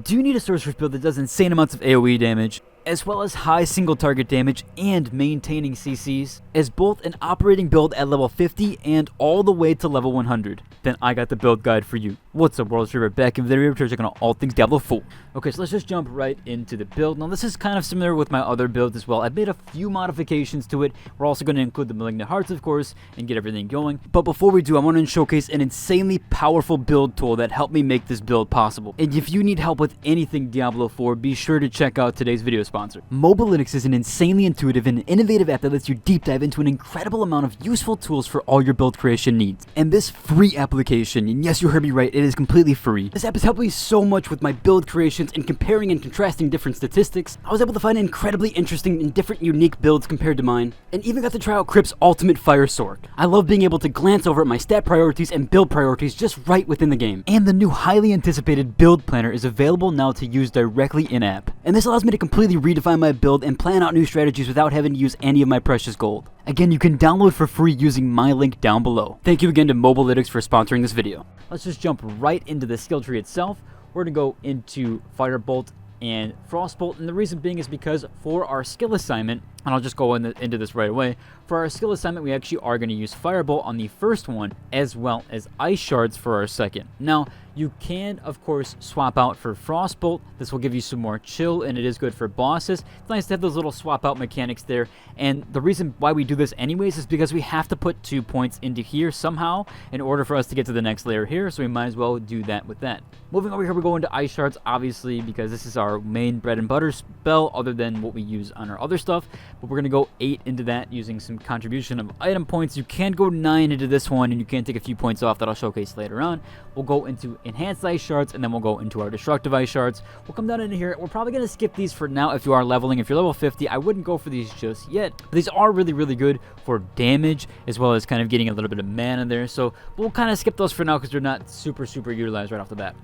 Do you need a Sorcerer's build that does insane amounts of AOE damage, as well as high single target damage and maintaining CCs, as both an operating build at level 50 and all the way to level 100? Then I got the build guide for you. What's up, world? We're back in the video. We're checking out all things Diablo 4. Okay, so let's just jump right into the build. Now, this is kind of similar with my other build as well. I've made a few modifications to it. We're also going to include the Malignant Hearts, of course, and get everything going. But before we do, I want to showcase an insanely powerful build tool that helped me make this build possible. And if you need help with anything Diablo 4, be sure to check out today's video sponsor. Mobalytics is an insanely intuitive and innovative app that lets you deep dive into an incredible amount of useful tools for all your build creation needs. And this free application, and yes, you heard me right, it is completely free. This app has helped me so much with my build creations and comparing and contrasting different statistics. I was able to find incredibly interesting and different unique builds compared to mine, and even got to try out Crypt's ultimate fire sword. I love being able to glance over at my stat priorities and build priorities just right within the game. And the new highly anticipated build planner is available now to use directly in-app. And this allows me to completely redefine my build and plan out new strategies without having to use any of my precious gold. Again, you can download for free using my link down below. Thank you again to Mobalytics for sponsoring this video. Let's just jump right into the skill tree itself. We're going to go into Firebolt and Frostbolt, and the reason being is because for our skill assignment, and I'll just go into this right away, for our skill assignment we actually are going to use Firebolt on the first one as well as Ice Shards for our second. Now, you can, of course, swap out for Frostbolt. This will give you some more chill, and it is good for bosses. It's nice to have those little swap out mechanics there, and the reason why we do this anyways is because we have to put 2 points into here somehow in order for us to get to the next layer here, so we might as well do that with that. Moving over here, we go into Ice Shards, obviously, because this is our main bread and butter spell other than what we use on our other stuff, but we're going to go 8 into that using some contribution of item points. You can go 9 into this one, and you can take a few points off that I'll showcase later on. We'll go into Enhanced Ice Shards, and then we'll go into our Destructive Ice Shards. We'll come down into here. We're probably going to skip these for now if you are leveling. If you're level 50, I wouldn't go for these just yet. But these are really, really good for damage, as well as kind of getting a little bit of mana there. So we'll kind of skip those for now because they're not super utilized right off the bat.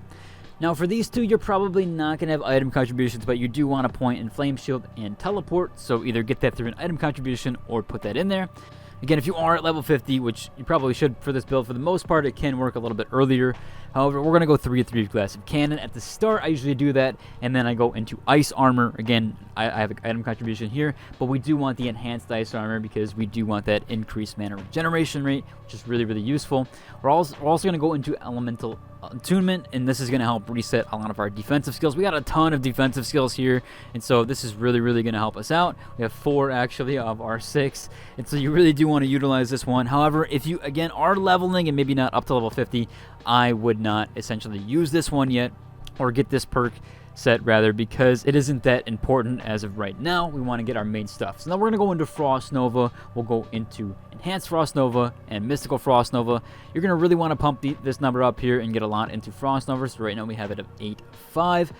Now, for these two, you're probably not going to have item contributions, but you do want to point in Flame Shield and Teleport, so either get that through an item contribution or put that in there. Again, if you are at level 50, which you probably should for this build, for the most part, it can work a little bit earlier. However, we're going to go 3-3 with Glassive Cannon. At the start, I usually do that, and then I go into Ice Armor. Again, I have an item contribution here, but we do want the Enhanced Ice Armor because we do want that increased mana regeneration rate, which is really, really useful. We're also going to go into Elemental Attunement, and this is going to help reset a lot of our defensive skills. We got a ton of defensive skills here, and so this is really, really going to help us out. We have 4 actually of our 6, and so you really do want to utilize this one. However, if you again are leveling and maybe not up to level 50, I would not essentially use this one yet, or get this perk set rather, because it isn't that important as of right now. We want to get our main stuff. So now we're going to go into Frost Nova. We'll go into Enhanced Frost Nova and Mystical Frost Nova. You're going to really want to pump this number up here and get a lot into Frost Nova. So right now we have it at 8.5.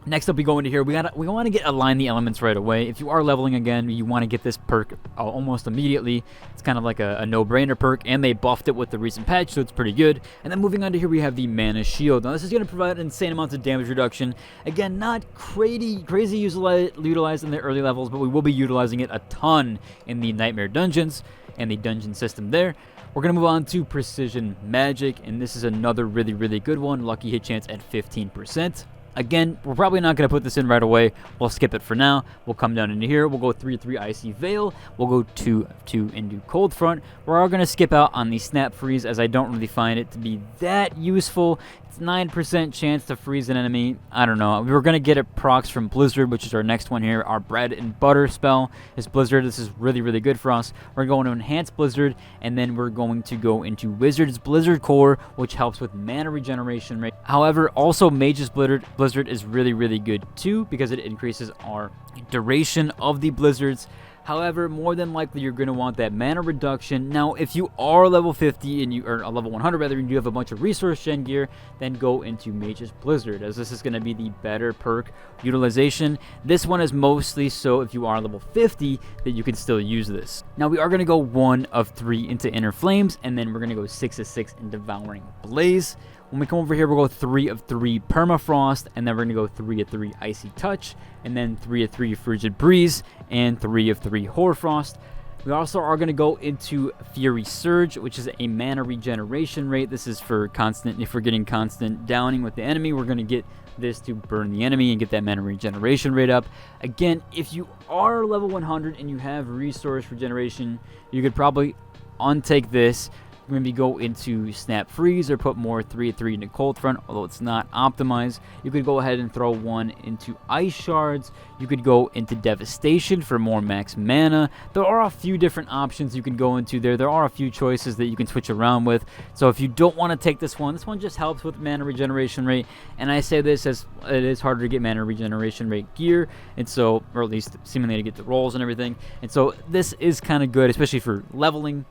Next up, we go into here. We want to get Align the Elements right away. If you are leveling again, you want to get this perk almost immediately. It's kind of like a no-brainer perk, and they buffed it with the recent patch, so it's pretty good. And then moving on to here, we have the Mana Shield. Now, this is going to provide insane amounts of damage reduction. Again, not crazy utilized in the early levels, but we will be utilizing it a ton in the Nightmare Dungeons and the dungeon system there. We're going to move on to Precision Magic, and this is another really, really good one. Lucky hit chance at 15%. Again, we're probably not going to put this in right away. We'll skip it for now. We'll come down into here. We'll go 3-3 Icy Veil. We'll go 2-2 into Cold Front. We're all going to skip out on the Snap Freeze, as I don't really find it to be that useful. It's 9% chance to freeze an enemy. I don't know. We're going to get it procs from Blizzard, which is our next one here. Our bread and butter spell is Blizzard. This is really, really good for us. We're going to enhance Blizzard, and then we're going to go into Wizard's Blizzard Core, which helps with mana regeneration rate. However, also Mage's Blizzard is really, really good too, because it increases our duration of the blizzards. However, more than likely, you're going to want that mana reduction. Now, if you are level 50 and you are level 100 rather, and you have a bunch of resource gen gear, then go into Mage's Blizzard, as this is going to be the better perk utilization. This one is mostly so if you are level 50 that you can still use this. Now, we are going to go 1 of 3 into Inner Flames, and then we're going to go 6 of 6 in Devouring Blaze. When we come over here, we'll go 3 of 3 Permafrost, and then we're going to go 3 of 3 Icy Touch, and then 3 of 3 Frigid Breeze, and 3 of 3 Hoarfrost. We also are going to go into Fury Surge, which is a mana regeneration rate. This is for constant, if we're getting constant downing with the enemy, we're going to get this to burn the enemy and get that mana regeneration rate up. Again, if you are level 100 and you have resource regeneration, you could probably untake this, maybe go into Snap Freeze or put more 3/3 into Cold Front, although it's not optimized. You could go ahead and throw one into Ice Shards. You could go into Devastation for more max mana. There are a few different options you can go into there. There are a few choices that you can switch around with. So if you don't want to take this one just helps with mana regeneration rate. And I say this as it is harder to get mana regeneration rate gear, and so, or at least seemingly to get the rolls and everything. And so this is kind of good, especially for leveling.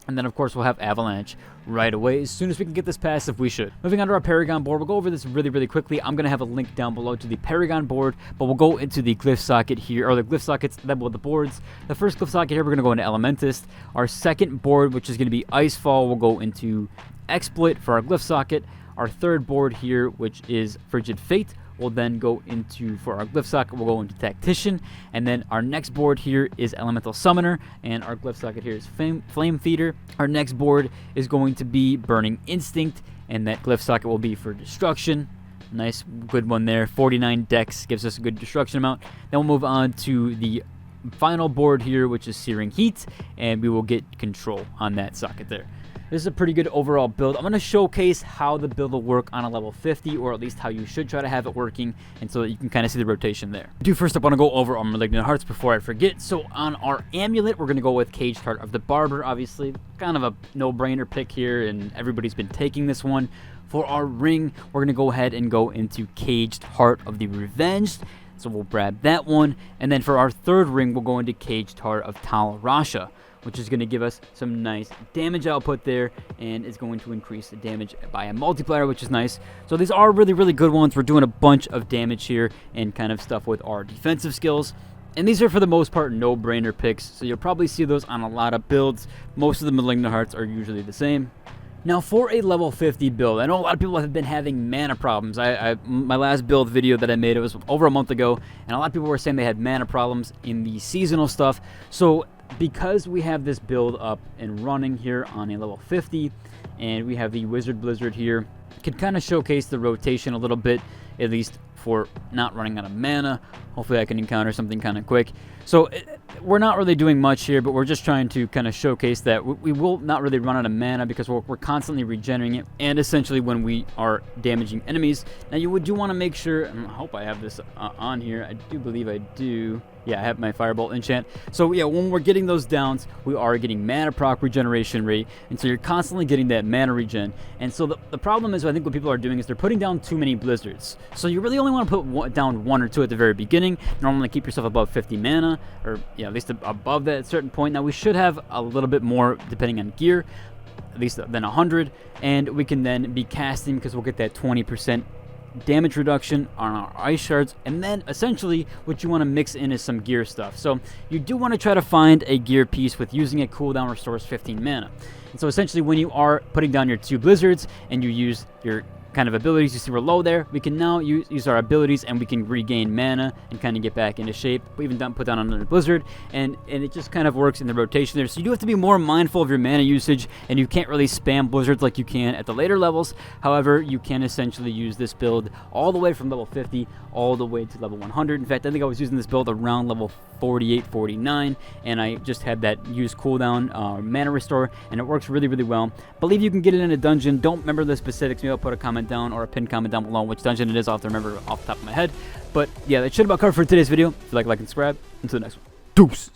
And then, of course, we'll have Avalanche right away. As soon as we can get this passive, we should. Moving on to our Paragon board, we'll go over this really, really quickly. I'm going to have a link down below to the Paragon board, but we'll go into the Glyph Socket here, or the Glyph Sockets level of the boards. The first Glyph Socket here, we're going to go into Elementist. Our second board, which is going to be Icefall, will go into Exploit for our Glyph Socket. Our third board here, which is Frigid Fate, we'll then go into, for our Glyph Socket, we'll go into Tactician, and then our next board here is Elemental Summoner, and our Glyph Socket here is Flame Feeder. Our next board is going to be Burning Instinct, and that Glyph Socket will be for Destruction. Nice, good one there. 49 Dex gives us a good destruction amount. Then we'll move on to the final board here, which is Searing Heat, and we will get Control on that socket there. This is a pretty good overall build. I'm going to showcase how the build will work on a level 50, or at least how you should try to have it working, and so that you can kind of see the rotation there. I do first up want to go over our Malignant Hearts before I forget. So on our Amulet, we're going to go with Caged Heart of the Barber, obviously. Kind of a no-brainer pick here, and everybody's been taking this one. For our ring, we're going to go ahead and go into Caged Heart of the Revenged. So we'll grab that one. And then for our third ring, we'll go into Caged Heart of Tal Rasha, which is going to give us some nice damage output there, and it's going to increase the damage by a multiplier, which is nice. So these are really, really good ones. We're doing a bunch of damage here and kind of stuff with our defensive skills. And these are, for the most part, no-brainer picks, so you'll probably see those on a lot of builds. Most of the Malignant Hearts are usually the same. Now, for a level 50 build, I know a lot of people have been having mana problems. My last build video that I made, it was over a month ago, and a lot of people were saying they had mana problems in the seasonal stuff. So because we have this build up and running here on a level 50, and we have the Wizard Blizzard here, can kind of showcase the rotation a little bit, at least for not running out of mana. Hopefully I can encounter something kind of quick. So we're not really doing much here, but we're just trying to kind of showcase that we will not really run out of mana because we're constantly regenerating it, and essentially when we are damaging enemies. Now you do want to make sure, and I hope I have this on here. I do believe I do. Yeah, I have my Firebolt enchant. So yeah, when we're getting those downs, we are getting mana proc regeneration rate, and so you're constantly getting that mana regen. And so the problem is, I think what people are doing is they're putting down too many blizzards. So you really only want to put down one or two at the very beginning. Normally keep yourself above 50 mana, or yeah, at least above that at a certain point. Now we should have a little bit more depending on gear, at least than 100, and we can then be casting because we'll get that 20% damage reduction on our Ice Shards. And then essentially what you want to mix in is some gear stuff. So you do want to try to find a gear piece with using a cooldown restores 15 mana. And so essentially when you are putting down your 2 blizzards and you use your kind of abilities, you see we're low there, we can now use our abilities and we can regain mana and kind of get back into shape. We even put down another blizzard, and it just kind of works in the rotation there. So you do have to be more mindful of your mana usage, and you can't really spam blizzards like you can at the later levels. However, you can essentially use this build all the way from level 50 all the way to level 100. In fact, I think I was using this build around level 48, 49, and I just had that use cooldown mana restore, and it works really, really well. Believe you can get it in a dungeon. Don't remember the specifics. Maybe I'll put a comment down or a pinned comment down below which dungeon it is. I'll have to remember off the top of my head. But yeah, that should about cover for today's video. If you like and subscribe. Until the next one. Deuces.